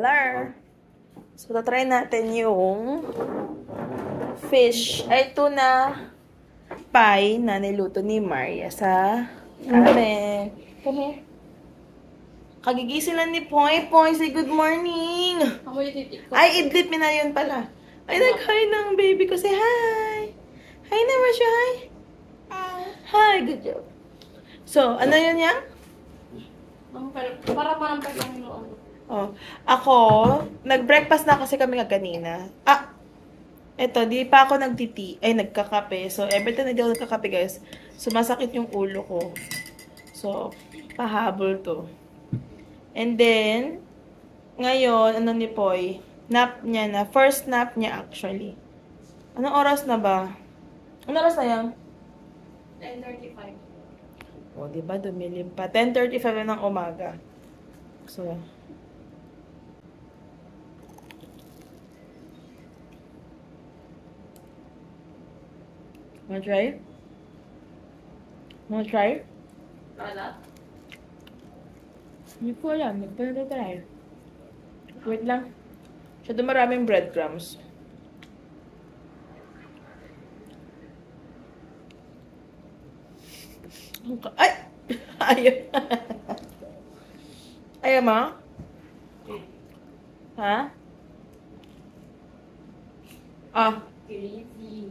Hello. So, tatry natin yung fish, ay tuna pie na niluto ni Maria sa amin. Come here. Kagigising lang ni Poy. Poy, say good morning. Ay, idlip mi na yun pala. Ay, nag-hi ng baby ko. Say hi. Hi na, Masha. Hi. Hi, good job. So, ano yun yan? Para manampay lang yung loob. Oh, ako, nag-breakfast na kasi kami kanina. Eto, di pa ako nagkakape. So, every time na di ako nagkakape, guys, sumasakit yung ulo ko. So, pahabol to. And then, ngayon, ano ni Poy? Nap niya na. First nap niya, actually. Anong oras na ba? Anong oras na yan? 10:35. O, diba? Dumilim pa. 10:35 ng umaga. So, wanna try? Wanna try? Wala? Hindi ko alam. Nagpa-try. Wait lang. Masyado maraming breadcrumbs. Ay! Ayaw. Ayaw mo? Ha? Crazy.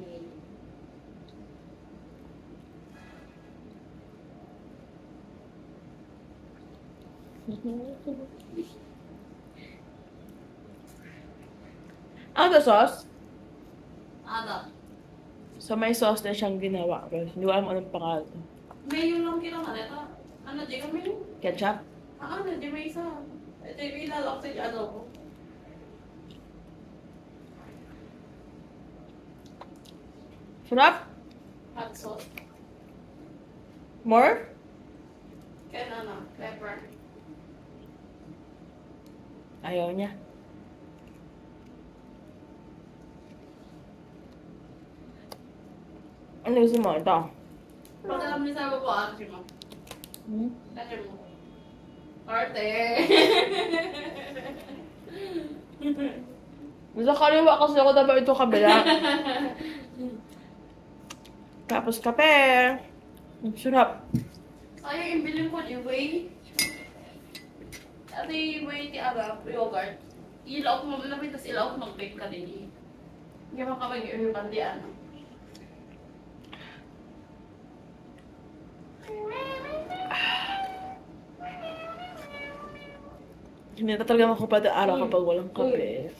Ano to, sauce? Ada. So, may sauce na siyang ginawa. Pero hindi ko alam anong pangalan. May yun lang kailangan ito. Ano, di kami? Ketchup? Ano, di may isa. Ito yung ilalak sa adobo. Sarap? Hot sauce. More? Kaya ano, pepper. Ayaw niya. Ano gusto mo? Ito. Pag alam niyo sa baba, ano mo? Ano mo? Arte. Sa kaliwa kasi ako dapat ito kabila. Tapos kape. Ang sarap. Ayaw yung bilhin ko, di whey. At yung whey, ti aga, yogurt. Ilaw ko mo namin, tapos ilaw ko mag-bake ka din. Hindi mo kapag yung pandian. Hindi na talaga ako pa araw kapag walang kape.